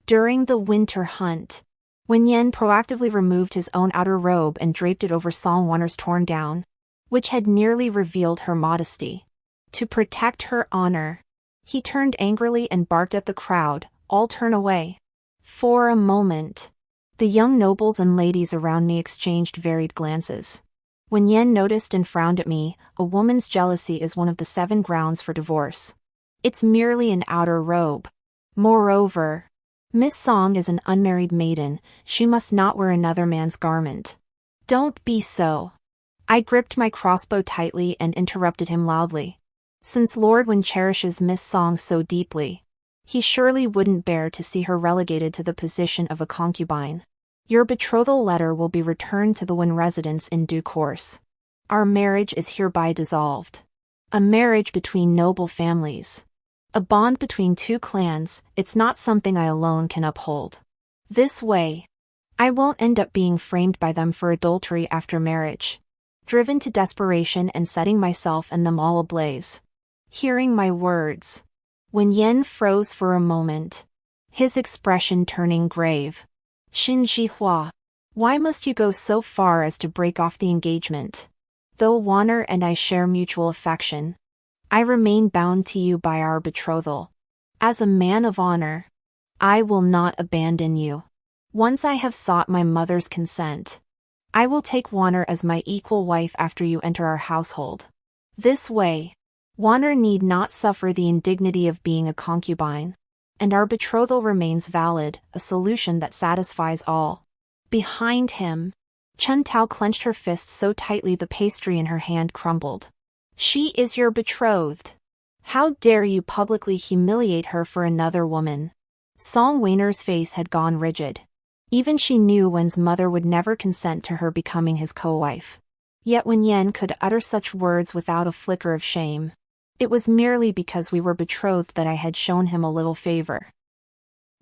During the winter hunt, when Yen proactively removed his own outer robe and draped it over Song Wonner's torn gown, which had nearly revealed her modesty. To protect her honor, he turned angrily and barked at the crowd, all turn away. For a moment, the young nobles and ladies around me exchanged varied glances. When Yen noticed and frowned at me, a woman's jealousy is one of the 7 grounds for divorce. It's merely an outer robe. Moreover, Miss Song is an unmarried maiden, she must not wear another man's garment. Don't be so. I gripped my crossbow tightly and interrupted him loudly. Since Lord Wen cherishes Miss Song so deeply, he surely wouldn't bear to see her relegated to the position of a concubine. Your betrothal letter will be returned to the Wen residence in due course. Our marriage is hereby dissolved. A marriage between noble families. A bond between 2 clans, it's not something I alone can uphold. This way, I won't end up being framed by them for adultery after marriage. Driven to desperation and setting myself and them all ablaze. Hearing my words, when Yen froze for a moment, his expression turning grave. Xin Jihua, why must you go so far as to break off the engagement? Though Wanner and I share mutual affection, I remain bound to you by our betrothal. As a man of honor, I will not abandon you. Once I have sought my mother's consent, I will take Wanner as my equal wife after you enter our household. This way, Wanner need not suffer the indignity of being a concubine, and our betrothal remains valid, a solution that satisfies all. Behind him, Chen Tao clenched her fist so tightly the pastry in her hand crumbled. She is your betrothed. How dare you publicly humiliate her for another woman? Song Weiner's face had gone rigid. Even she knew Wen's mother would never consent to her becoming his co-wife. Yet when Yen could utter such words without a flicker of shame, it was merely because we were betrothed that I had shown him a little favor.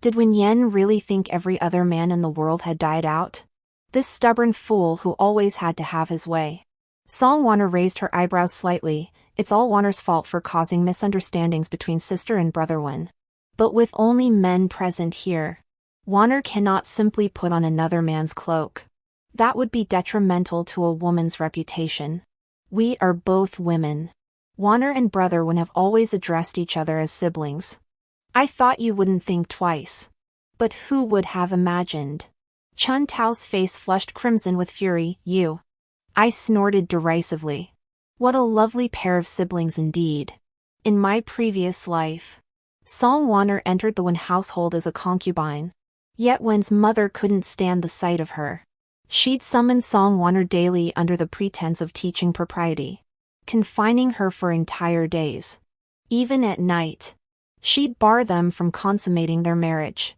Did Wen Yen really think every other man in the world had died out? This stubborn fool who always had to have his way. Song Wanner raised her eyebrows slightly. It's all Wanner's fault for causing misunderstandings between sister and brother Wen. But with only men present here, Wanner cannot simply put on another man's cloak. That would be detrimental to a woman's reputation. We are both women. Wanner and brother Wen have always addressed each other as siblings. I thought you wouldn't think twice. But who would have imagined? Chun Tao's face flushed crimson with fury. You. I snorted derisively. What a lovely pair of siblings indeed. In my previous life, Song Wanner entered the Wen household as a concubine. Yet Wen's mother couldn't stand the sight of her. She'd summon Song Wanner daily under the pretense of teaching propriety, confining her for entire days. Even at night, she'd bar them from consummating their marriage.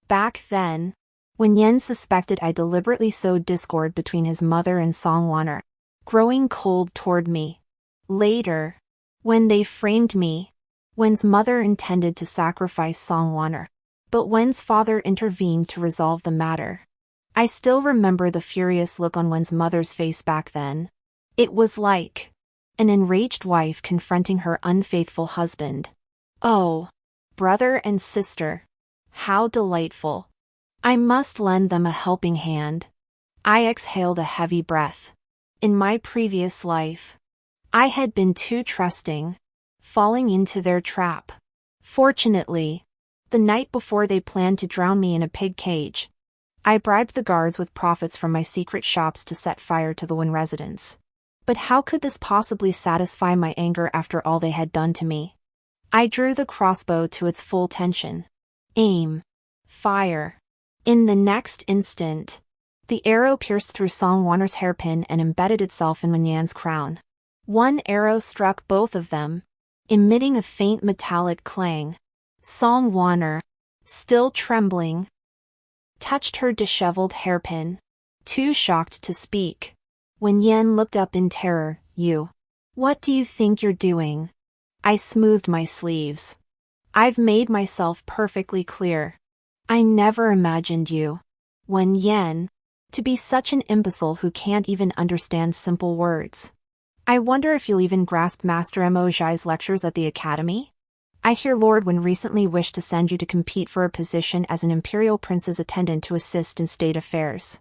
Back then, when Yen suspected I deliberately sowed discord between his mother and Song Wanner, growing cold toward me. Later, when they framed me, Wen's mother intended to sacrifice Song Wanner, but Wen's father intervened to resolve the matter. I still remember the furious look on Wen's mother's face back then. It was like an enraged wife confronting her unfaithful husband. Oh, brother and sister, how delightful. I must lend them a helping hand. I exhaled a heavy breath. In my previous life, I had been too trusting, falling into their trap. Fortunately, the night before they planned to drown me in a pig cage, I bribed the guards with profits from my secret shops to set fire to the Wen residence. But how could this possibly satisfy my anger after all they had done to me? I drew the crossbow to its full tension. Aim. Fire. In the next instant, the arrow pierced through Song Wanner's hairpin and embedded itself in Wen Yan's crown. One arrow struck both of them, emitting a faint metallic clang. Song Wanner, still trembling, touched her disheveled hairpin, too shocked to speak. Wen Yan looked up in terror. You. What do you think you're doing? I smoothed my sleeves. I've made myself perfectly clear. I never imagined you, Wen Yan, to be such an imbecile who can't even understand simple words. I wonder if you'll even grasp Master Mo Zhai's lectures at the academy? I hear Lord Wen recently wished to send you to compete for a position as an imperial prince's attendant to assist in state affairs.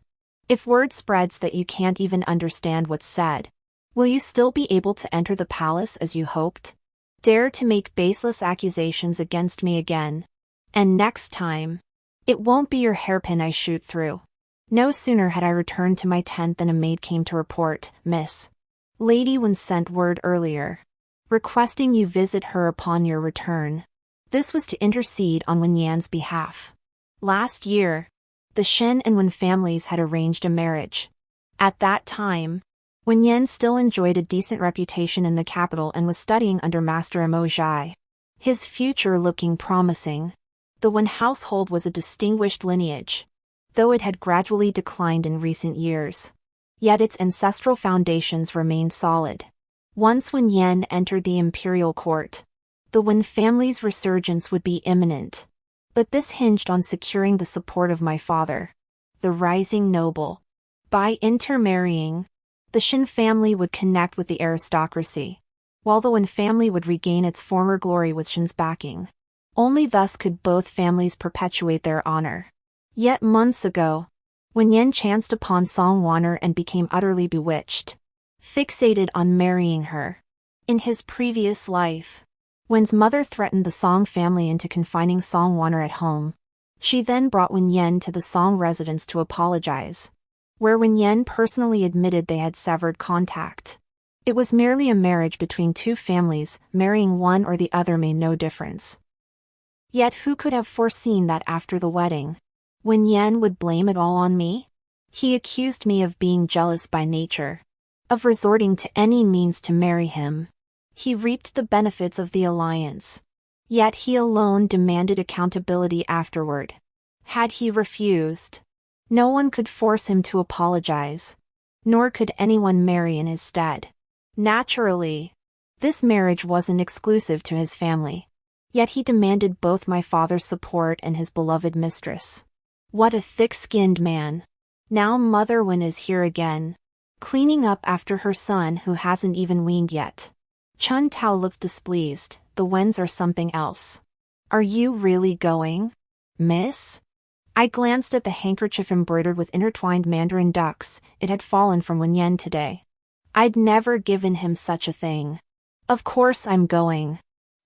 If word spreads that you can't even understand what's said, will you still be able to enter the palace as you hoped? Dare to make baseless accusations against me again. And next time, it won't be your hairpin I shoot through. No sooner had I returned to my tent than a maid came to report, Miss Lady Wen sent word earlier, requesting you visit her upon your return. This was to intercede on Wen Yan's behalf. Last year, the Shen and Wen families had arranged a marriage. At that time, Wen Yan still enjoyed a decent reputation in the capital and was studying under Master Mo Zhai. His future looking promising. The Wen household was a distinguished lineage, though it had gradually declined in recent years. Yet its ancestral foundations remained solid. Once Wen Yan entered the imperial court, the Wen family's resurgence would be imminent. But this hinged on securing the support of my father, the rising noble. By intermarrying, the Shen family would connect with the aristocracy, while the Wen family would regain its former glory with Shen's backing. Only thus could both families perpetuate their honor. Yet months ago, Wen Yan chanced upon Song Wanner and became utterly bewitched, fixated on marrying her. In his previous life, Wen's mother threatened the Song family into confining Song Wanner at home. She then brought Wen Yan to the Song residence to apologize, where Wen Yan personally admitted they had severed contact. It was merely a marriage between two families, marrying one or the other made no difference. Yet who could have foreseen that after the wedding, Wen Yan would blame it all on me? He accused me of being jealous by nature, of resorting to any means to marry him. He reaped the benefits of the alliance. Yet he alone demanded accountability afterward. Had he refused, no one could force him to apologize, nor could anyone marry in his stead. Naturally, this marriage wasn't exclusive to his family. Yet he demanded both my father's support and his beloved mistress. What a thick-skinned man. Now Mother Wen is here again, cleaning up after her son who hasn't even weaned yet. Chun Tao looked displeased. The Wens are something else. Are you really going, miss? I glanced at the handkerchief embroidered with intertwined mandarin ducks. It had fallen from Wen Yan today. I'd never given him such a thing. Of course I'm going.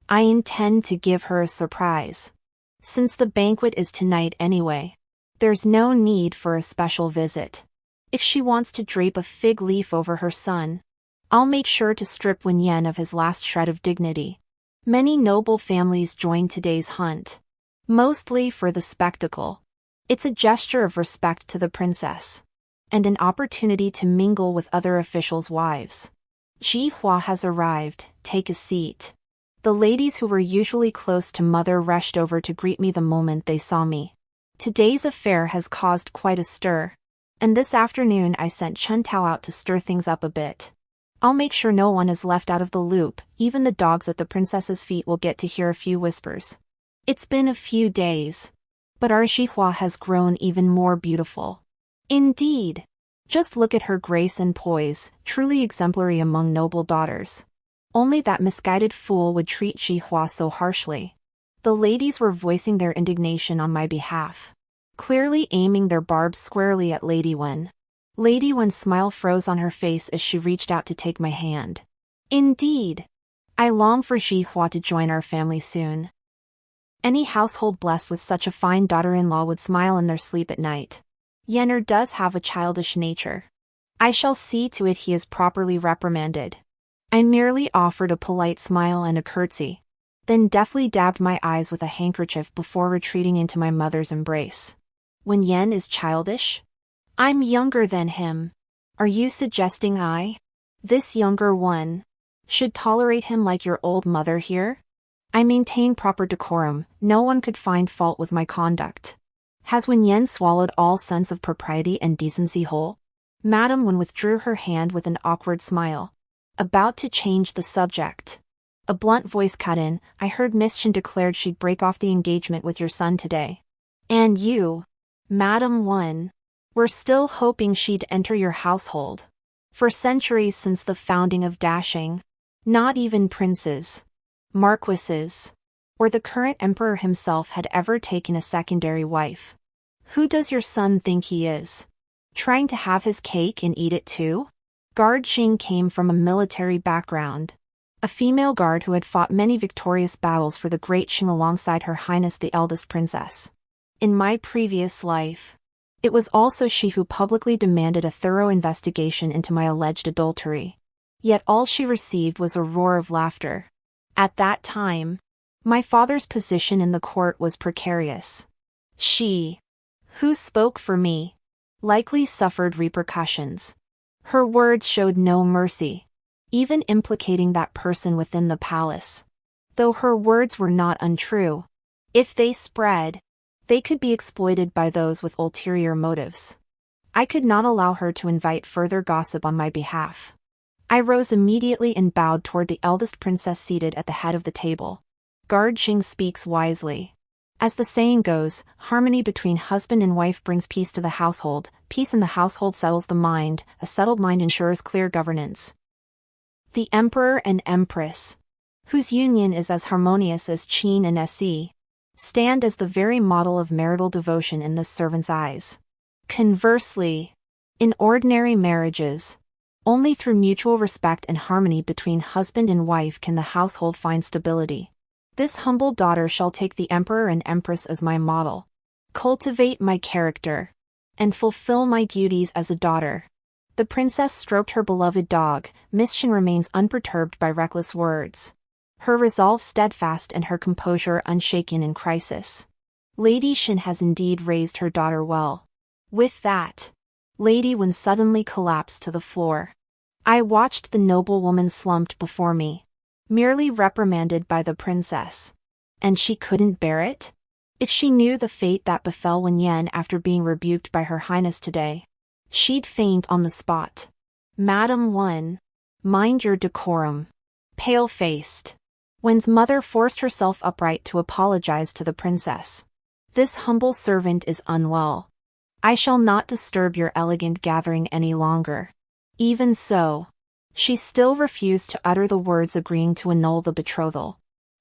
I intend to give her a surprise. Since the banquet is tonight anyway, there's no need for a special visit. If she wants to drape a fig leaf over her son, I'll make sure to strip Wen Yan of his last shred of dignity. Many noble families joined today's hunt, mostly for the spectacle. It's a gesture of respect to the princess, and an opportunity to mingle with other officials' wives. Ji Hua has arrived. Take a seat. The ladies who were usually close to Mother rushed over to greet me the moment they saw me. Today's affair has caused quite a stir, and this afternoon I sent Chun Tao out to stir things up a bit. I'll make sure no one is left out of the loop. Even the dogs at the princess's feet will get to hear a few whispers. It's been a few days, but our Ji Hua has grown even more beautiful. Indeed. Just look at her grace and poise, truly exemplary among noble daughters. Only that misguided fool would treat Ji Hua so harshly. The ladies were voicing their indignation on my behalf, clearly aiming their barbs squarely at Lady Wen. Lady Wen's smile froze on her face as she reached out to take my hand. Indeed. I long for Ji Hua to join our family soon. Any household blessed with such a fine daughter-in-law would smile in their sleep at night. Yenner does have a childish nature. I shall see to it he is properly reprimanded. I merely offered a polite smile and a curtsy, then deftly dabbed my eyes with a handkerchief before retreating into my mother's embrace. Wen Yan is childish? I'm younger than him. Are you suggesting this younger one, should tolerate him like your old mother here? I maintain proper decorum. No one could find fault with my conduct. Has Wen Yan swallowed all sense of propriety and decency whole? Madame Wen withdrew her hand with an awkward smile, about to change the subject. A blunt voice cut in. I heard Miss Chen declared she'd break off the engagement with your son today. And you, Madame Wen, were still hoping she'd enter your household. For centuries since the founding of Dashing, not even princes, marquises, or the current emperor himself had ever taken a secondary wife. Who does your son think he is? Trying to have his cake and eat it too? Guard Xing came from a military background. A female guard who had fought many victorious battles for the Great Qing alongside Her Highness the eldest princess. In my previous life, it was also she who publicly demanded a thorough investigation into my alleged adultery. Yet all she received was a roar of laughter. At that time, my father's position in the court was precarious. She, who spoke for me, likely suffered repercussions. Her words showed no mercy, even implicating that person within the palace. Though her words were not untrue, if they spread, they could be exploited by those with ulterior motives. I could not allow her to invite further gossip on my behalf. I rose immediately and bowed toward the eldest princess seated at the head of the table. Guard Xing speaks wisely. As the saying goes, harmony between husband and wife brings peace to the household, peace in the household settles the mind, a settled mind ensures clear governance. The emperor and empress, whose union is as harmonious as Qin and Se, stand as the very model of marital devotion in the servant's eyes. Conversely, in ordinary marriages, only through mutual respect and harmony between husband and wife can the household find stability. This humble daughter shall take the emperor and empress as my model, cultivate my character, and fulfill my duties as a daughter. The princess stroked her beloved dog. Miss Shen remains unperturbed by reckless words, her resolve steadfast and her composure unshaken in crisis. Lady Shen has indeed raised her daughter well. With that, Lady Wen suddenly collapsed to the floor. I watched the noblewoman slumped before me, merely reprimanded by the princess. And she couldn't bear it? If she knew the fate that befell Wen Yan after being rebuked by Her Highness today, she'd faint on the spot. Madam Wen, mind your decorum. Pale-faced, Wen's mother forced herself upright to apologize to the princess. This humble servant is unwell. I shall not disturb your elegant gathering any longer. Even so, she still refused to utter the words agreeing to annul the betrothal.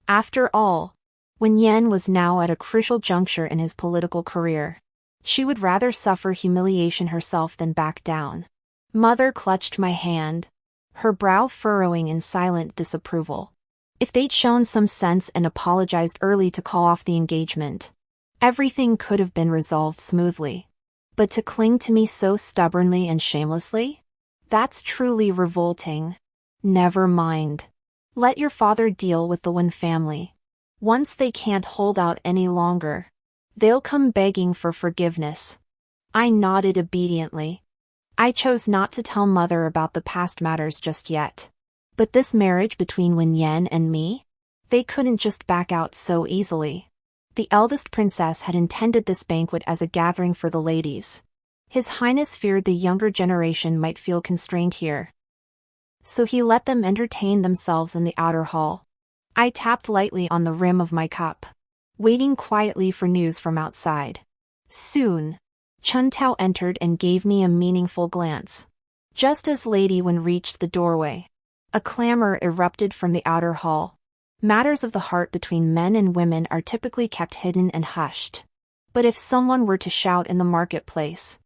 After all, Wen Yan was now at a crucial juncture in his political career. She would rather suffer humiliation herself than back down. Mother clutched my hand, her brow furrowing in silent disapproval. If they'd shown some sense and apologized early to call off the engagement, everything could have been resolved smoothly. But to cling to me so stubbornly and shamelessly? That's truly revolting. Never mind. Let your father deal with the Wen family. Once they can't hold out any longer, they'll come begging for forgiveness. I nodded obediently. I chose not to tell Mother about the past matters just yet. But this marriage between Wen Yan and me? They couldn't just back out so easily. The eldest princess had intended this banquet as a gathering for the ladies. His Highness feared the younger generation might feel constrained here, so he let them entertain themselves in the outer hall. I tapped lightly on the rim of my cup, waiting quietly for news from outside. Soon, Chun Tao entered and gave me a meaningful glance. Just as Lady Wen reached the doorway, a clamor erupted from the outer hall. Matters of the heart between men and women are typically kept hidden and hushed. But if someone were to shout in the marketplace,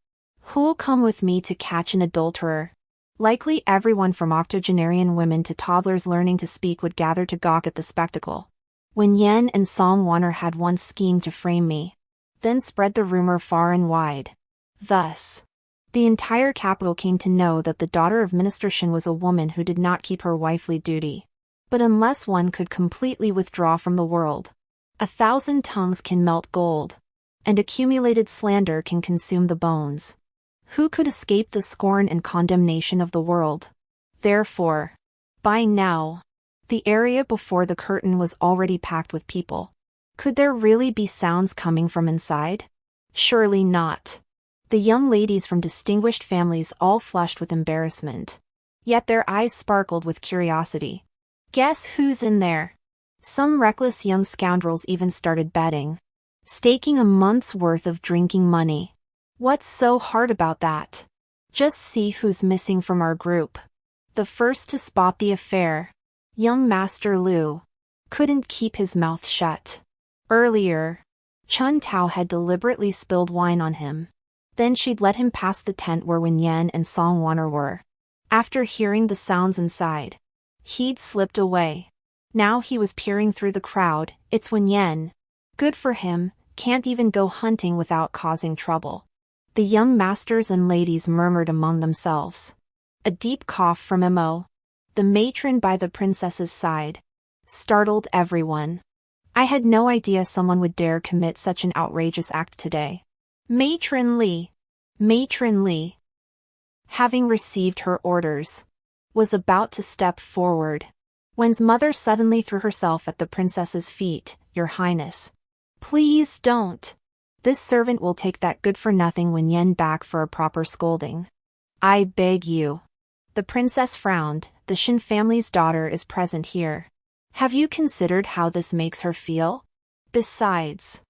"Who'll come with me to catch an adulterer?" Likely everyone from octogenarian women to toddlers learning to speak would gather to gawk at the spectacle. Wen Yan and Song Wanner had once schemed to frame me, then spread the rumor far and wide. Thus, the entire capital came to know that the daughter of Minister Shen was a woman who did not keep her wifely duty. But unless one could completely withdraw from the world, 1,000 tongues can melt gold, and accumulated slander can consume the bones. Who could escape the scorn and condemnation of the world? Therefore, by now, the area before the curtain was already packed with people. Could there really be sounds coming from inside? Surely not. The young ladies from distinguished families all flushed with embarrassment, yet their eyes sparkled with curiosity. Guess who's in there? Some reckless young scoundrels even started betting, staking a month's worth of drinking money. What's so hard about that? Just see who's missing from our group. The first to spot the affair, young Master Lu, couldn't keep his mouth shut. Earlier, Chun Tao had deliberately spilled wine on him. Then she'd let him pass the tent where Wen Yan and Song Wanner were. After hearing the sounds inside, he'd slipped away. Now he was peering through the crowd. It's Wen Yan. Good for him, can't even go hunting without causing trouble. The young masters and ladies murmured among themselves. A deep cough from Mo, the matron by the princess's side, startled everyone. I had no idea someone would dare commit such an outrageous act today. Matron Li, having received her orders, was about to step forward. Wen's mother suddenly threw herself at the princess's feet. Your Highness, please don't. This servant will take that good-for-nothing Wen Yan back for a proper scolding. I beg you. The princess frowned. The Shin family's daughter is present here. Have you considered how this makes her feel? Besides,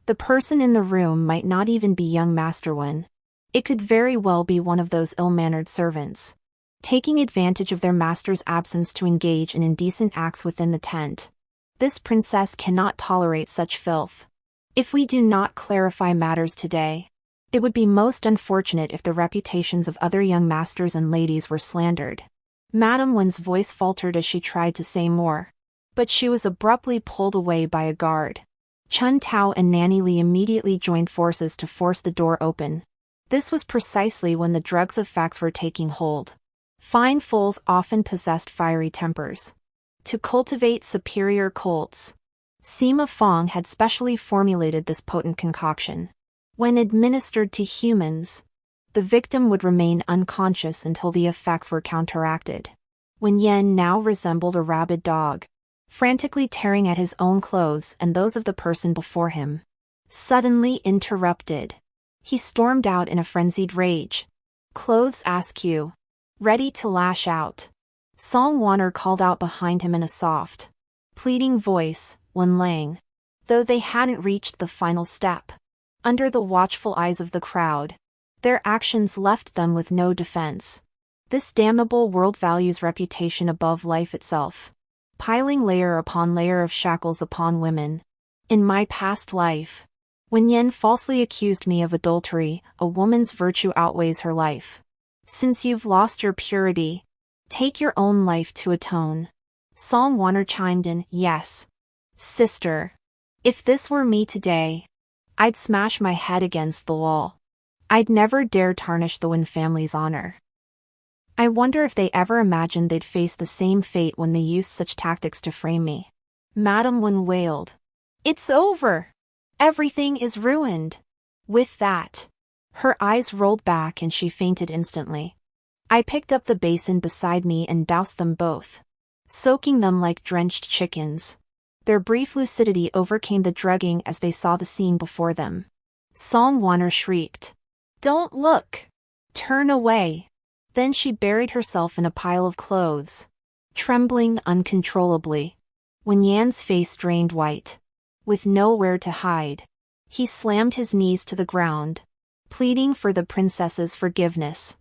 the person in the room might not even be young Master Wen. It could very well be one of those ill-mannered servants, taking advantage of their master's absence to engage in indecent acts within the tent. This princess cannot tolerate such filth. If we do not clarify matters today, it would be most unfortunate if the reputations of other young masters and ladies were slandered. Madame Wen's voice faltered as she tried to say more, but she was abruptly pulled away by a guard. Chun Tao and Nanny Li immediately joined forces to force the door open. This was precisely when the drugs of facts were taking hold. Fine fools often possessed fiery tempers. To cultivate superior cults, Sima Fong had specially formulated this potent concoction. When administered to humans, the victim would remain unconscious until the effects were counteracted. Wen Yan now resembled a rabid dog, frantically tearing at his own clothes and those of the person before him. Suddenly interrupted, he stormed out in a frenzied rage. Clothes askew, ready to lash out. Song Wanner called out behind him in a soft, pleading voice, Wen Lang. Though they hadn't reached the final step, under the watchful eyes of the crowd, their actions left them with no defense. This damnable world values reputation above life itself, piling layer upon layer of shackles upon women. In my past life, Wen Yan falsely accused me of adultery. A woman's virtue outweighs her life. Since you've lost your purity, take your own life to atone. Song Wanner chimed in, yes, sister. If this were me today, I'd smash my head against the wall. I'd never dare tarnish the Wen family's honor. I wonder if they ever imagined they'd face the same fate when they used such tactics to frame me. Madame Wen wailed. It's over. Everything is ruined. With that, her eyes rolled back and she fainted instantly. I picked up the basin beside me and doused them both, soaking them like drenched chickens. Their brief lucidity overcame the drugging as they saw the scene before them. Song Wanner shrieked. Don't look! Turn away! Then she buried herself in a pile of clothes, trembling uncontrollably. Wen Yan's face drained white. With nowhere to hide, he slammed his knees to the ground, pleading for the princess's forgiveness.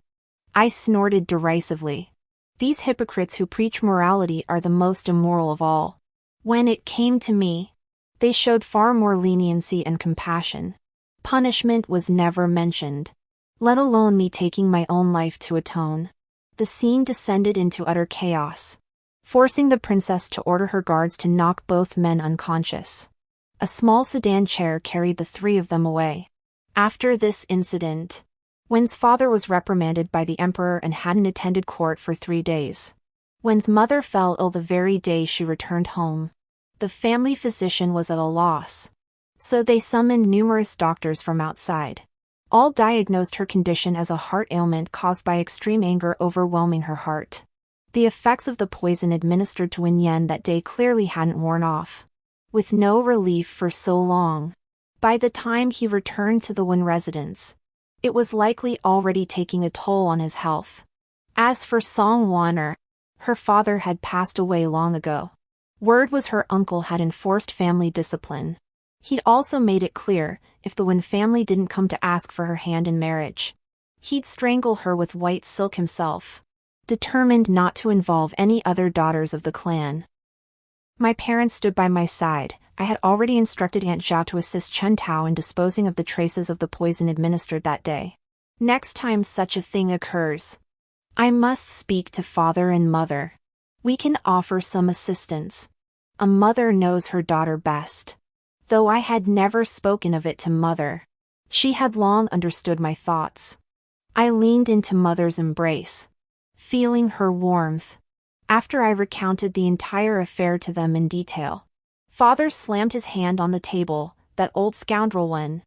I snorted derisively. These hypocrites who preach morality are the most immoral of all. When it came to me, they showed far more leniency and compassion. Punishment was never mentioned, let alone me taking my own life to atone. The scene descended into utter chaos, forcing the princess to order her guards to knock both men unconscious. A small sedan chair carried the three of them away. After this incident, Wen's father was reprimanded by the emperor and hadn't attended court for 3 days. Wen's mother fell ill the very day she returned home. The family physician was at a loss, so they summoned numerous doctors from outside. All diagnosed her condition as a heart ailment caused by extreme anger overwhelming her heart. The effects of the poison administered to Wen Yan that day clearly hadn't worn off. With no relief for so long, by the time he returned to the Wen residence, it was likely already taking a toll on his health. As for Song Wanner, her father had passed away long ago. Word was her uncle had enforced family discipline. He'd also made it clear, if the Wen family didn't come to ask for her hand in marriage, he'd strangle her with white silk himself, determined not to involve any other daughters of the clan. My parents stood by my side. I had already instructed Aunt Zhao to assist Chen Tao in disposing of the traces of the poison administered that day. Next time such a thing occurs, I must speak to father and mother. We can offer some assistance. A mother knows her daughter best. Though I had never spoken of it to mother, she had long understood my thoughts. I leaned into mother's embrace, feeling her warmth. After I recounted the entire affair to them in detail, father slammed his hand on the table. That old scoundrel one.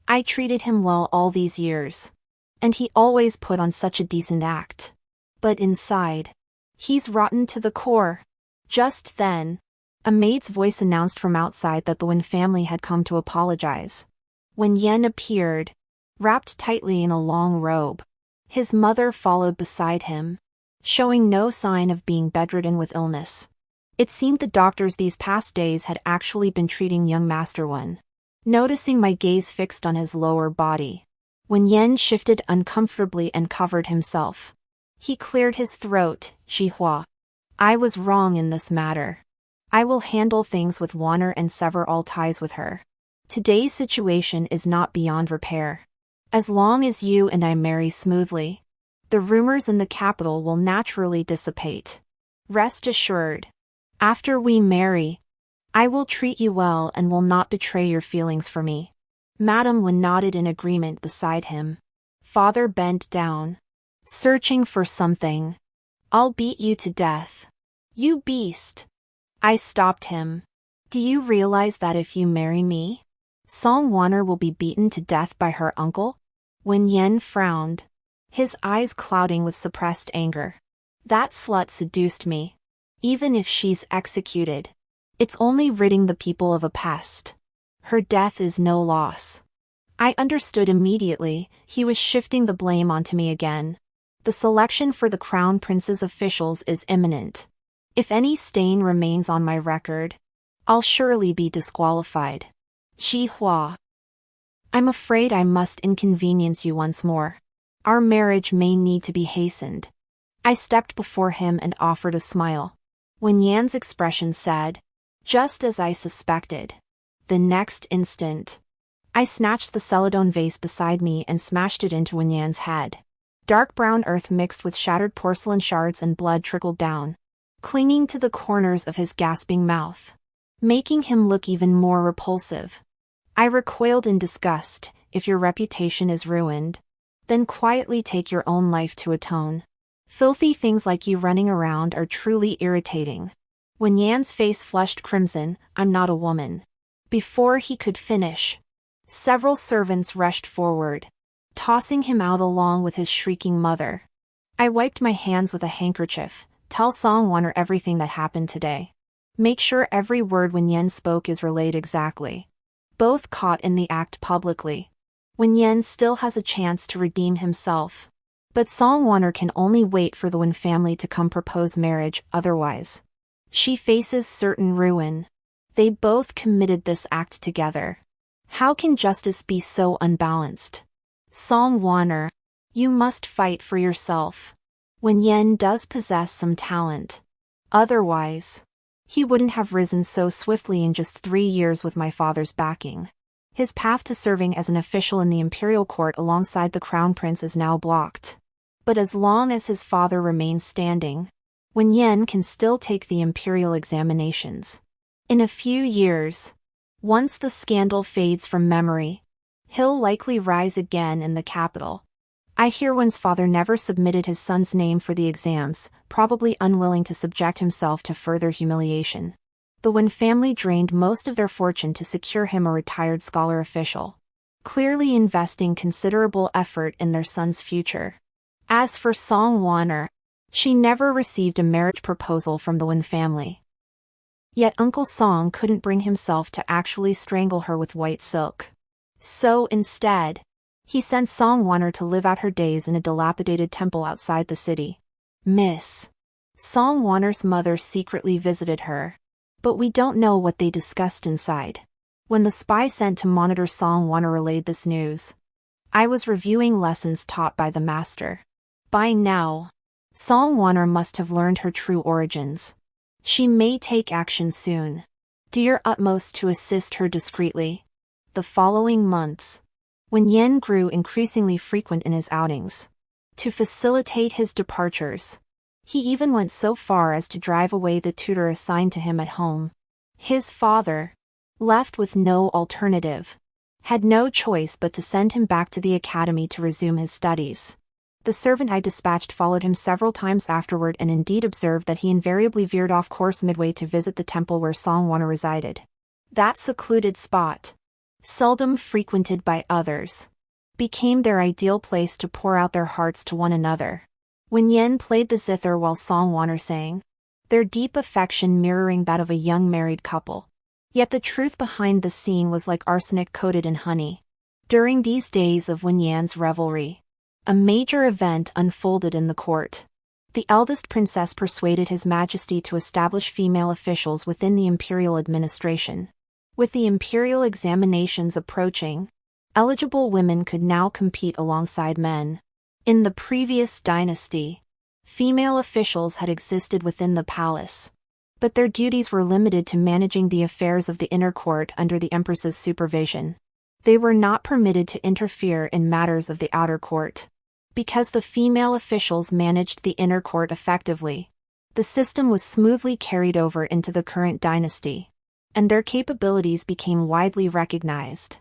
I treated him well all these years, and he always put on such a decent act. But inside, he's rotten to the core. Just then, a maid's voice announced from outside that the Wen family had come to apologize. When Yan appeared, wrapped tightly in a long robe, his mother followed beside him, showing no sign of being bedridden with illness. It seemed the doctors these past days had actually been treating young Master Wen. Noticing my gaze fixed on his lower body, when Yan shifted uncomfortably and covered himself, he cleared his throat. Xihua, I was wrong in this matter. I will handle things with Wanner and sever all ties with her. Today's situation is not beyond repair. As long as you and I marry smoothly, the rumors in the capital will naturally dissipate. Rest assured, after we marry, I will treat you well and will not betray your feelings for me. Madam Wen nodded in agreement beside him. Father bent down, searching for something. I'll beat you to death. You beast. I stopped him. Do you realize that if you marry me, Song Wanner will be beaten to death by her uncle? When Yan frowned, his eyes clouding with suppressed anger. That slut seduced me. Even if she's executed, it's only ridding the people of a pest. Her death is no loss. I understood immediately. He was shifting the blame onto me again. The selection for the Crown Prince's officials is imminent. If any stain remains on my record, I'll surely be disqualified. Xihua, I'm afraid I must inconvenience you once more. Our marriage may need to be hastened. I stepped before him and offered a smile. When Yan's expression said, just as I suspected. The next instant, I snatched the celadone vase beside me and smashed it into Wen Yan's head. Dark brown earth mixed with shattered porcelain shards and blood trickled down, clinging to the corners of his gasping mouth, making him look even more repulsive. I recoiled in disgust. If your reputation is ruined, then quietly take your own life to atone. Filthy things like you running around are truly irritating. When Yan's face flushed crimson, I'm not a woman. Before he could finish, several servants rushed forward, tossing him out along with his shrieking mother. I wiped my hands with a handkerchief. Tell Song Wanner everything that happened today. Make sure every word Wen Yan spoke is relayed exactly. Both caught in the act publicly. Wen Yan still has a chance to redeem himself. But Song Wanner can only wait for the Wen family to come propose marriage, otherwise she faces certain ruin. They both committed this act together. How can justice be so unbalanced? Song Wanner, you must fight for yourself. Wen Yan does possess some talent. Otherwise, he wouldn't have risen so swiftly in just 3 years with my father's backing. His path to serving as an official in the imperial court alongside the crown prince is now blocked. But as long as his father remains standing, Wen Yan can still take the imperial examinations. In a few years, once the scandal fades from memory, he'll likely rise again in the capital. I hear Wen's father never submitted his son's name for the exams, probably unwilling to subject himself to further humiliation. The Wen family drained most of their fortune to secure him a retired scholar official, clearly investing considerable effort in their son's future. As for Song Wanner, she never received a marriage proposal from the Wen family. Yet Uncle Song couldn't bring himself to actually strangle her with white silk. So instead, he sent Song Wanner to live out her days in a dilapidated temple outside the city. Miss Song Wanner's mother secretly visited her, but we don't know what they discussed inside. When the spy sent to monitor Song Wanner relayed this news, I was reviewing lessons taught by the master. By now, Song Wanner must have learned her true origins. She may take action soon. Do your utmost to assist her discreetly. The following months, when Yen grew increasingly frequent in his outings, to facilitate his departures, he even went so far as to drive away the tutor assigned to him at home. His father, left with no alternative, had no choice but to send him back to the academy to resume his studies. The servant I dispatched followed him several times afterward and indeed observed that he invariably veered off course midway to visit the temple where Songwon resided. That secluded spot, seldom frequented by others, became their ideal place to pour out their hearts to one another. When Yen played the zither while Songwon sang, their deep affection mirroring that of a young married couple. Yet the truth behind the scene was like arsenic coated in honey. During these days of Wen Yan's revelry, a major event unfolded in the court. The eldest princess persuaded His Majesty to establish female officials within the imperial administration. With the imperial examinations approaching, eligible women could now compete alongside men. In the previous dynasty, female officials had existed within the palace, but their duties were limited to managing the affairs of the inner court under the empress's supervision. They were not permitted to interfere in matters of the outer court. Because the female officials managed the inner court effectively, the system was smoothly carried over into the current dynasty, and their capabilities became widely recognized.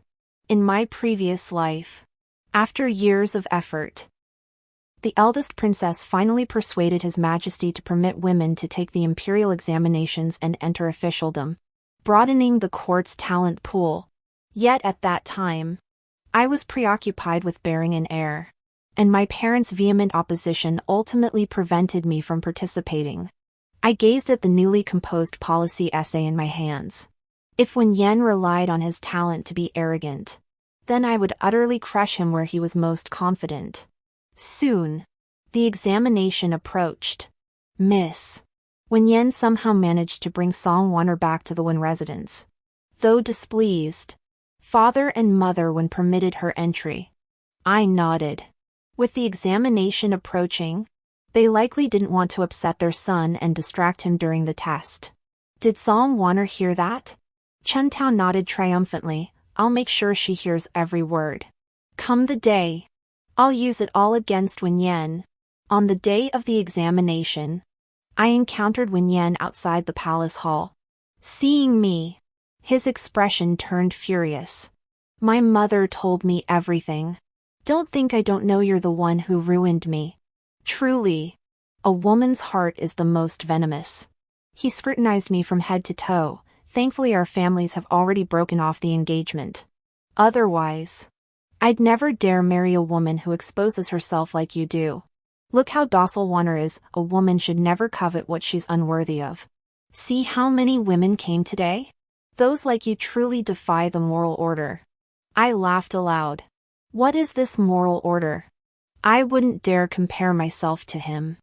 In my previous life, after years of effort, the eldest princess finally persuaded His Majesty to permit women to take the imperial examinations and enter officialdom, broadening the court's talent pool. Yet at that time, I was preoccupied with bearing an heir, and my parents' vehement opposition ultimately prevented me from participating. I gazed at the newly composed policy essay in my hands. If Wen Yen relied on his talent to be arrogant, then I would utterly crush him where he was most confident. Soon, the examination approached. Miss Wen Yen somehow managed to bring Song Wonner back to the Wen residence. Though displeased, father and mother when permitted her entry. I nodded. With the examination approaching, they likely didn't want to upset their son and distract him during the test. Did Song Wonner hear that? Chen Tao nodded triumphantly. I'll make sure she hears every word. Come the day, I'll use it all against Wen Yen. On the day of the examination, I encountered Wen Yen outside the palace hall. Seeing me, his expression turned furious. My mother told me everything. Don't think I don't know you're the one who ruined me. Truly, a woman's heart is the most venomous. He scrutinized me from head to toe. Thankfully our families have already broken off the engagement. Otherwise, I'd never dare marry a woman who exposes herself like you do. Look how docile Wonner is. A woman should never covet what she's unworthy of. See how many women came today? Those like you truly defy the moral order. I laughed aloud. What is this moral order? I wouldn't dare compare myself to him.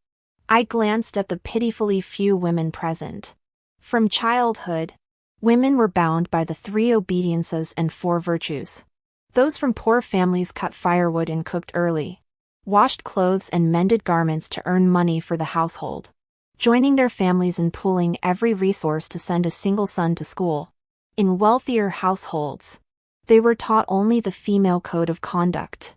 I glanced at the pitifully few women present. From childhood, women were bound by the 3 obediences and 4 virtues. Those from poor families cut firewood and cooked early, washed clothes and mended garments to earn money for the household, joining their families in pooling every resource to send a single son to school. In wealthier households, they were taught only the female code of conduct.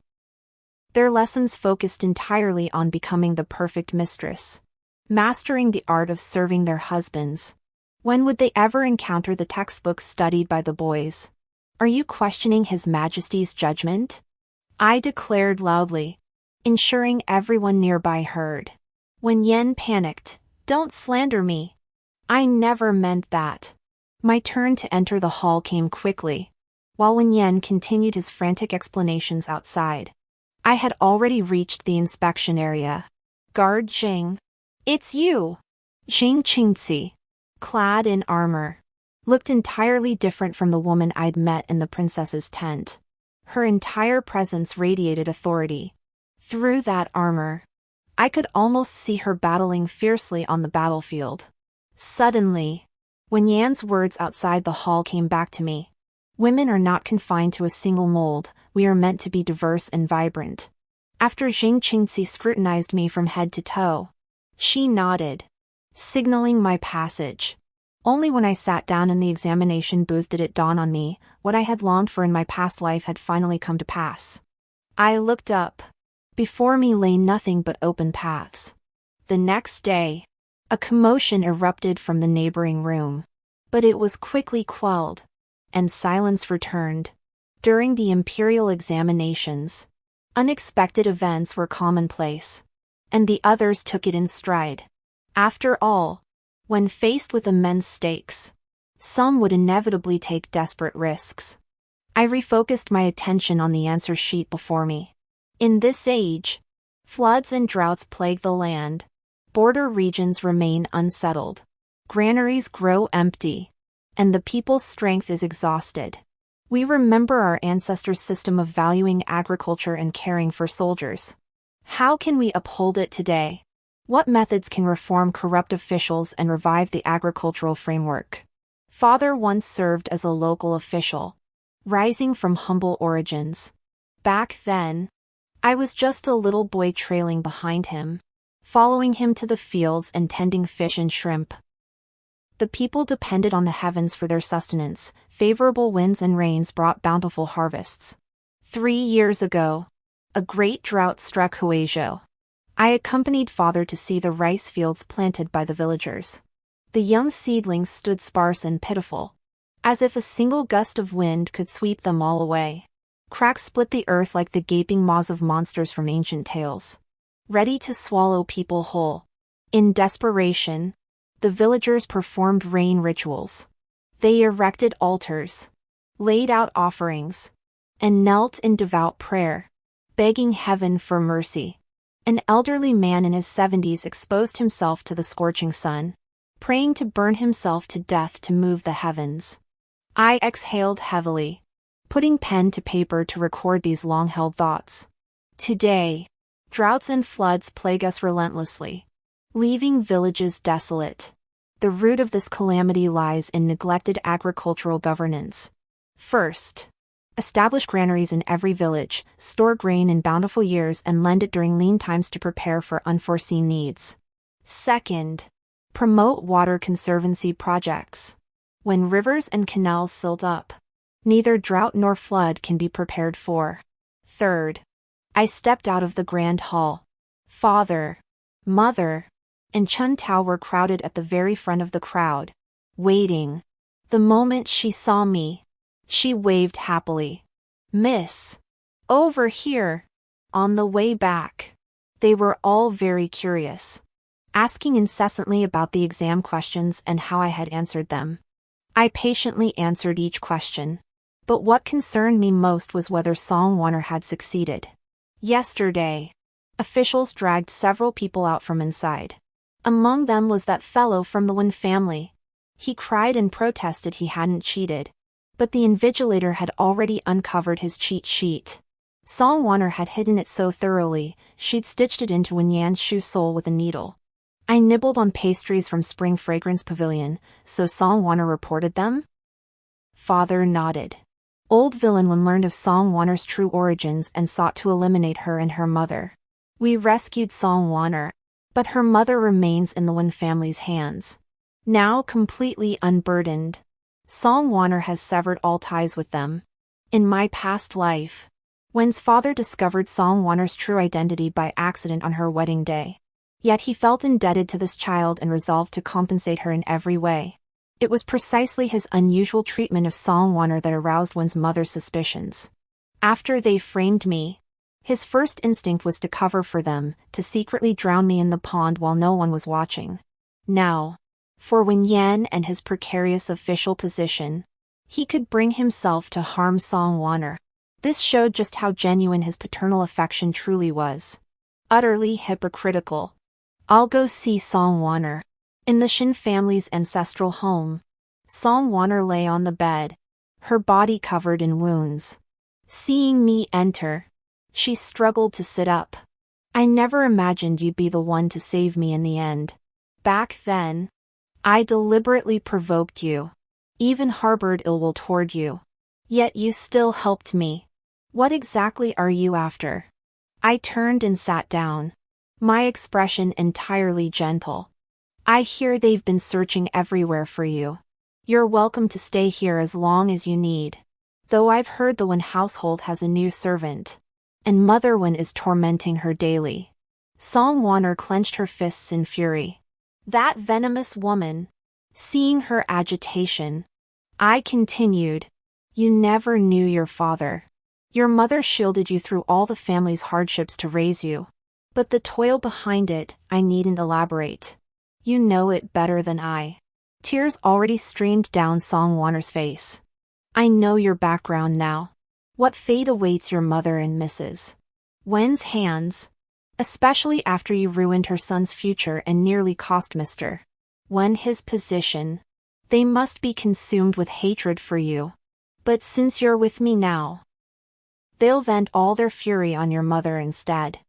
Their lessons focused entirely on becoming the perfect mistress, mastering the art of serving their husbands. When would they ever encounter the textbooks studied by the boys? Are you questioning His Majesty's judgment? I declared loudly, ensuring everyone nearby heard. When Yen panicked, don't slander me. I never meant that. My turn to enter the hall came quickly. While Wen Yen continued his frantic explanations outside, I had already reached the inspection area. Guard Jing. It's you! Jing Qingzi, clad in armor, looked entirely different from the woman I'd met in the princess's tent. Her entire presence radiated authority. Through that armor, I could almost see her battling fiercely on the battlefield. Suddenly, Wen Yan's words outside the hall came back to me. Women are not confined to a single mold, we are meant to be diverse and vibrant. After Jing Qingzi scrutinized me from head to toe, she nodded. signaling my passage. Only when I sat down in the examination booth did it dawn on me, what I had longed for in my past life had finally come to pass. I looked up. Before me lay nothing but open paths. The next day, a commotion erupted from the neighboring room. But it was quickly quelled, and silence returned. During the imperial examinations, unexpected events were commonplace, and the others took it in stride. After all, when faced with immense stakes, some would inevitably take desperate risks. I refocused my attention on the answer sheet before me. In this age, floods and droughts plague the land. Border regions remain unsettled. Granaries grow empty, and the people's strength is exhausted. We remember our ancestors' system of valuing agriculture and caring for soldiers. How can we uphold it today? What methods can reform corrupt officials and revive the agricultural framework? Father once served as a local official, rising from humble origins. Back then, I was just a little boy trailing behind him, following him to the fields and tending fish and shrimp. The people depended on the heavens for their sustenance. Favorable winds and rains brought bountiful harvests. 3 years ago, a great drought struck Huizhou. I accompanied Father to see the rice fields planted by the villagers. The young seedlings stood sparse and pitiful, as if a single gust of wind could sweep them all away. Cracks split the earth like the gaping maws of monsters from ancient tales, ready to swallow people whole. In desperation, the villagers performed rain rituals. They erected altars, laid out offerings, and knelt in devout prayer, begging heaven for mercy. An elderly man in his 70s exposed himself to the scorching sun, praying to burn himself to death to move the heavens. I exhaled heavily, putting pen to paper to record these long-held thoughts. Today, droughts and floods plague us relentlessly, leaving villages desolate. The root of this calamity lies in neglected agricultural governance. First, establish granaries in every village, store grain in bountiful years and lend it during lean times to prepare for unforeseen needs. Second, promote water conservancy projects. When rivers and canals silt up, neither drought nor flood can be prepared for. Third, I stepped out of the grand hall. Father, Mother, and Chun Tao were crowded at the very front of the crowd, waiting. The moment she saw me, she waved happily. "Miss, over here." On the way back, they were all very curious, asking incessantly about the exam questions and how I had answered them. I patiently answered each question, but what concerned me most was whether Songwonner had succeeded. Yesterday, officials dragged several people out from inside. Among them was that fellow from the Wen family. He cried and protested he hadn't cheated, but the invigilator had already uncovered his cheat sheet. Songwonner had hidden it so thoroughly, she'd stitched it into Wen Yan's shoe sole with a needle. I nibbled on pastries from Spring Fragrance Pavilion, so Songwonner reported them? Father nodded. Old Villain Wen learned of Songwonner's true origins and sought to eliminate her and her mother. We rescued Songwonner, but her mother remains in the Wen family's hands. Now completely unburdened, Songwonner has severed all ties with them. In my past life, Wen's father discovered Songwonner's true identity by accident on her wedding day. Yet he felt indebted to this child and resolved to compensate her in every way. It was precisely his unusual treatment of Songwonner that aroused Wen's mother's suspicions. After they framed me, his first instinct was to cover for them, to secretly drown me in the pond while no one was watching. Now, for Wen Yan and his precarious official position, he could bring himself to harm Songwonner. This showed just how genuine his paternal affection truly was. Utterly hypocritical. I'll go see Songwonner. In the Shin family's ancestral home, Songwonner lay on the bed, her body covered in wounds. Seeing me enter, she struggled to sit up. "I never imagined you'd be the one to save me in the end. Back then, I deliberately provoked you, even harbored ill will toward you. Yet you still helped me. What exactly are you after?" I turned and sat down, my expression entirely gentle. I hear they've been searching everywhere for you. You're welcome to stay here as long as you need. Though I've heard the Wen household has a new servant, and Mother Wen is tormenting her daily. Song Wanner clenched her fists in fury. That venomous woman. Seeing her agitation, I continued. You never knew your father. Your mother shielded you through all the family's hardships to raise you. But the toil behind it, I needn't elaborate. You know it better than I. Tears already streamed down Song Wanner's face. I know your background now. What fate awaits your mother and Mrs. Wen's hands, especially after you ruined her son's future and nearly cost Mr. Wen his position. They must be consumed with hatred for you. But since you're with me now, they'll vent all their fury on your mother instead.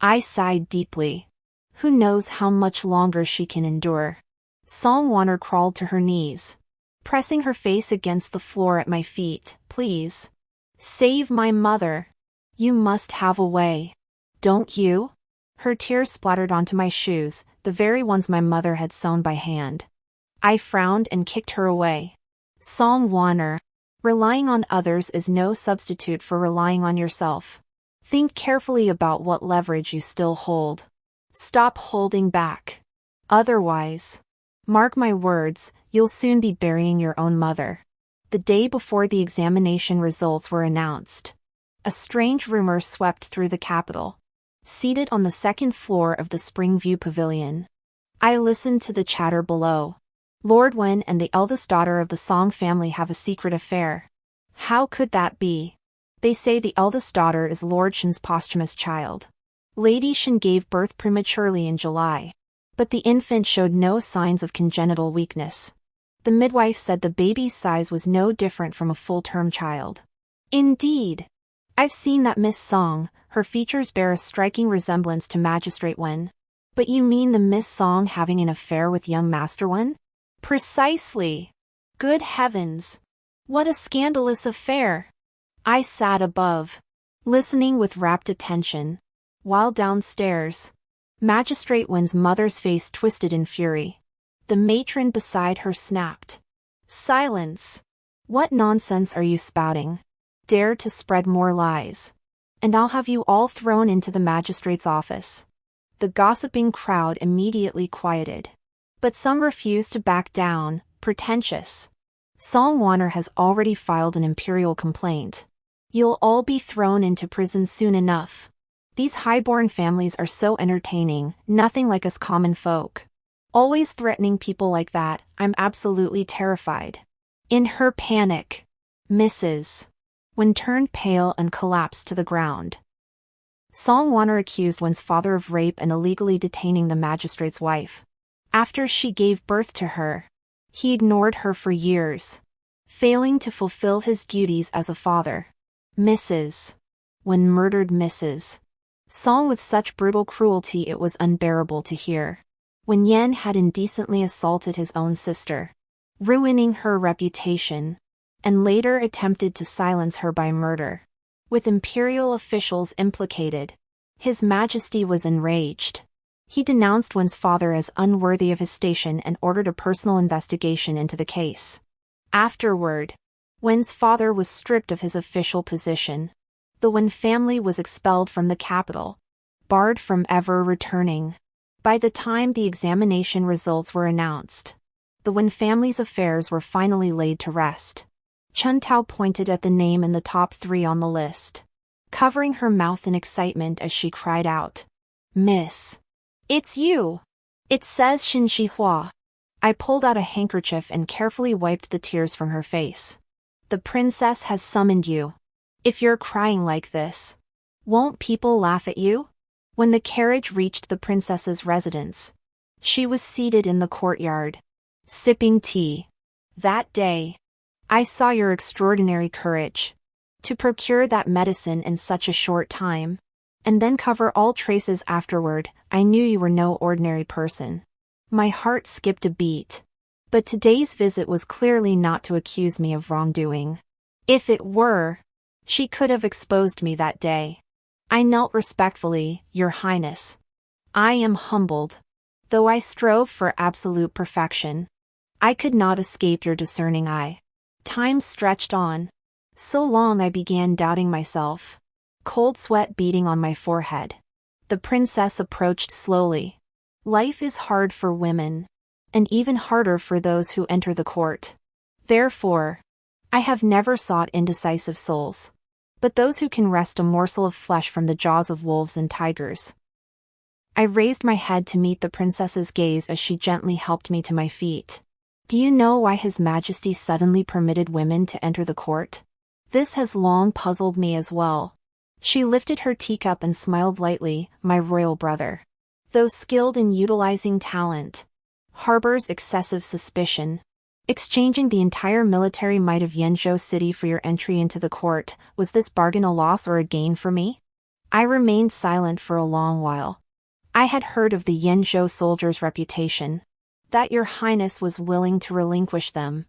I sighed deeply. Who knows how much longer she can endure? Song Wanner crawled to her knees, pressing her face against the floor at my feet. Please, save my mother. You must have a way. Don't you? Her tears splattered onto my shoes, the very ones my mother had sewn by hand. I frowned and kicked her away. Song Wanner, relying on others is no substitute for relying on yourself. Think carefully about what leverage you still hold. Stop holding back. Otherwise, mark my words, you'll soon be burying your own mother. The day before the examination results were announced, a strange rumor swept through the capital. Seated on the second floor of the Springview Pavilion, I listened to the chatter below. Lord Wen and the eldest daughter of the Song family have a secret affair. How could that be? They say the eldest daughter is Lord Shen's posthumous child. Lady Shen gave birth prematurely in July, but the infant showed no signs of congenital weakness. The midwife said the baby's size was no different from a full-term child. Indeed. I've seen that Miss Song, her features bear a striking resemblance to Magistrate Wen. But you mean the Miss Song having an affair with young Master Wen? Precisely. Good heavens. What a scandalous affair. I sat above, listening with rapt attention, while downstairs, Magistrate Wen's mother's face twisted in fury. The matron beside her snapped. Silence. What nonsense are you spouting? Dare to spread more lies, and I'll have you all thrown into the magistrate's office. The gossiping crowd immediately quieted. But some refused to back down, pretentious. Song Wanner has already filed an imperial complaint. You'll all be thrown into prison soon enough. These high-born families are so entertaining, nothing like us common folk. Always threatening people like that, I'm absolutely terrified. In her panic, Mrs. Wen turned pale and collapsed to the ground. Song Wanner accused Wen's father of rape and illegally detaining the magistrate's wife. After she gave birth to her, he ignored her for years, failing to fulfill his duties as a father. Mrs. Wen murdered Mrs. Song with such brutal cruelty it was unbearable to hear. Wen Yan had indecently assaulted his own sister, ruining her reputation, and later attempted to silence her by murder. With imperial officials implicated, His Majesty was enraged. He denounced Wen's father as unworthy of his station and ordered a personal investigation into the case. Afterward, Wen's father was stripped of his official position. The Wen family was expelled from the capital, barred from ever returning. By the time the examination results were announced, the Wen family's affairs were finally laid to rest. Chun Tao pointed at the name in the top 3 on the list, covering her mouth in excitement as she cried out, "Miss! It's you! It says Xin Shihua." I pulled out a handkerchief and carefully wiped the tears from her face. "The princess has summoned you. If you're crying like this, won't people laugh at you?" When the carriage reached the princess's residence, she was seated in the courtyard, sipping tea. That day, I saw your extraordinary courage to procure that medicine in such a short time, and then cover all traces afterward. I knew you were no ordinary person. My heart skipped a beat. But today's visit was clearly not to accuse me of wrongdoing. If it were, she could have exposed me that day. I knelt respectfully, Your Highness. I am humbled. Though I strove for absolute perfection, I could not escape your discerning eye. Time stretched on. So long I began doubting myself. Cold sweat beating on my forehead. The princess approached slowly. Life is hard for women, and even harder for those who enter the court. Therefore, I have never sought indecisive souls, but those who can wrest a morsel of flesh from the jaws of wolves and tigers. I raised my head to meet the princess's gaze as she gently helped me to my feet. Do you know why His Majesty suddenly permitted women to enter the court? This has long puzzled me as well. She lifted her teacup and smiled lightly. My royal brother, though skilled in utilizing talent, harbors excessive suspicion. Exchanging the entire military might of Yenzhou City for your entry into the court, was this bargain a loss or a gain for me? I remained silent for a long while. I had heard of the Yenzhou soldier's reputation, that your highness was willing to relinquish them.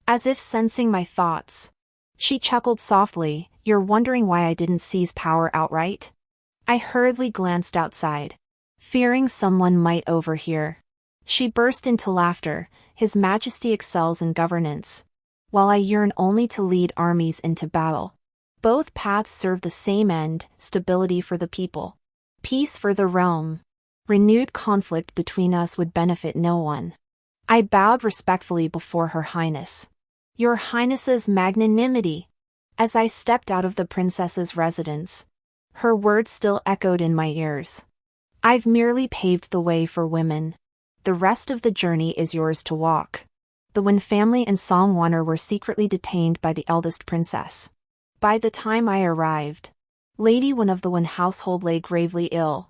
As if sensing my thoughts, she chuckled softly. You're wondering why I didn't seize power outright? I hurriedly glanced outside, fearing someone might overhear. She burst into laughter. His Majesty excels in governance, while I yearn only to lead armies into battle. Both paths serve the same end, stability for the people, peace for the realm. Renewed conflict between us would benefit no one. I bowed respectfully before Her Highness. Your Highness's magnanimity. As I stepped out of the princess's residence, her words still echoed in my ears. I've merely paved the way for women. The rest of the journey is yours to walk. The Wen family and Song Wanner were secretly detained by the eldest princess. By the time I arrived, Lady Wen of the Wen household lay gravely ill,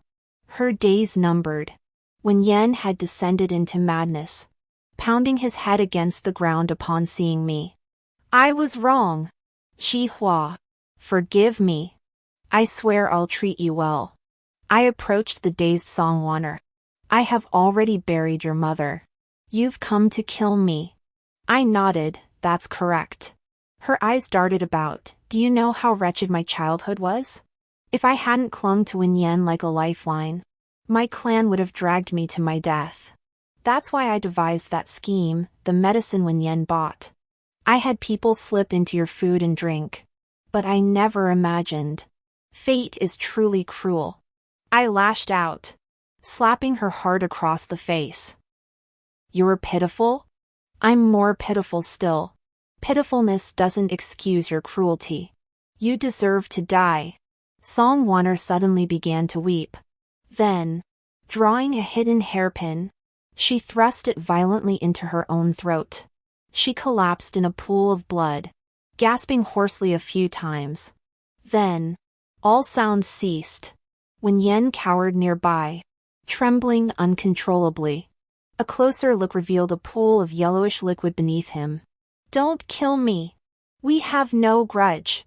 her days numbered. Wen Yan had descended into madness, pounding his head against the ground upon seeing me. I was wrong. Shi Hua, forgive me. I swear I'll treat you well. I approached the dazed Song Wanner. I have already buried your mother. You've come to kill me. I nodded. That's correct. Her eyes darted about. Do you know how wretched my childhood was? If I hadn't clung to Wen Yan like a lifeline, my clan would have dragged me to my death. That's why I devised that scheme, the medicine Wen Yan bought. I had people slip into your food and drink. But I never imagined. Fate is truly cruel. I lashed out, slapping her hard across the face. You were pitiful? I'm more pitiful still. Pitifulness doesn't excuse your cruelty. You deserve to die. Song Wanner suddenly began to weep. Then, drawing a hidden hairpin, she thrust it violently into her own throat. She collapsed in a pool of blood, gasping hoarsely a few times. Then, all sounds ceased. Wen Yan cowered nearby, trembling uncontrollably. A closer look revealed a pool of yellowish liquid beneath him. Don't kill me. We have no grudge.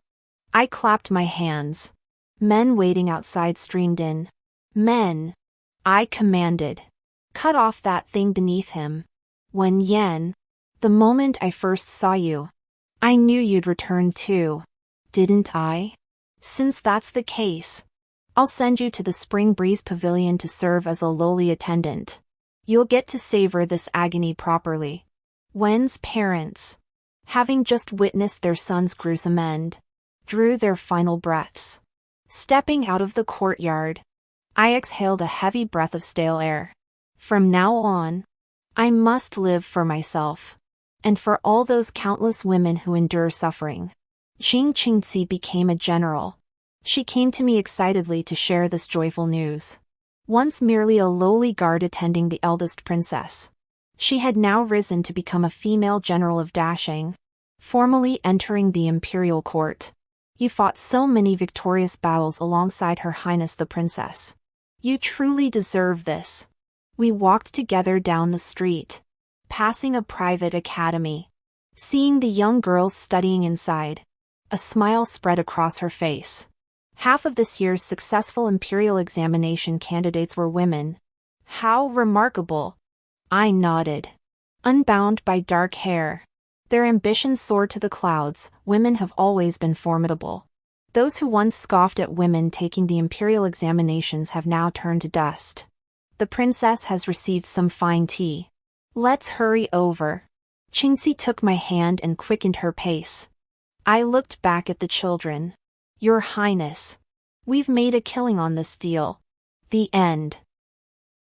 I clapped my hands. Men waiting outside streamed in. Men, I commanded. Cut off that thing beneath him. Wen Yan, the moment I first saw you, I knew you'd return too. Didn't I? Since that's the case, I'll send you to the Spring Breeze Pavilion to serve as a lowly attendant. You'll get to savor this agony properly. Wen's parents, having just witnessed their son's gruesome end, drew their final breaths. Stepping out of the courtyard, I exhaled a heavy breath of stale air. From now on, I must live for myself, and for all those countless women who endure suffering. Jing Qingzi became a general. She came to me excitedly to share this joyful news. Once merely a lowly guard attending the eldest princess, she had now risen to become a female general of Dashing, formally entering the imperial court. You fought so many victorious battles alongside Her Highness the Princess. You truly deserve this. We walked together down the street, passing a private academy. Seeing the young girls studying inside, a smile spread across her face. Half of this year's successful imperial examination candidates were women. How remarkable! I nodded. Unbound by dark hair, their ambitions soared to the clouds. Women have always been formidable. Those who once scoffed at women taking the imperial examinations have now turned to dust. The princess has received some fine tea. Let's hurry over. Qingxi took my hand and quickened her pace. I looked back at the children. Your Highness. We've made a killing on this deal. The end.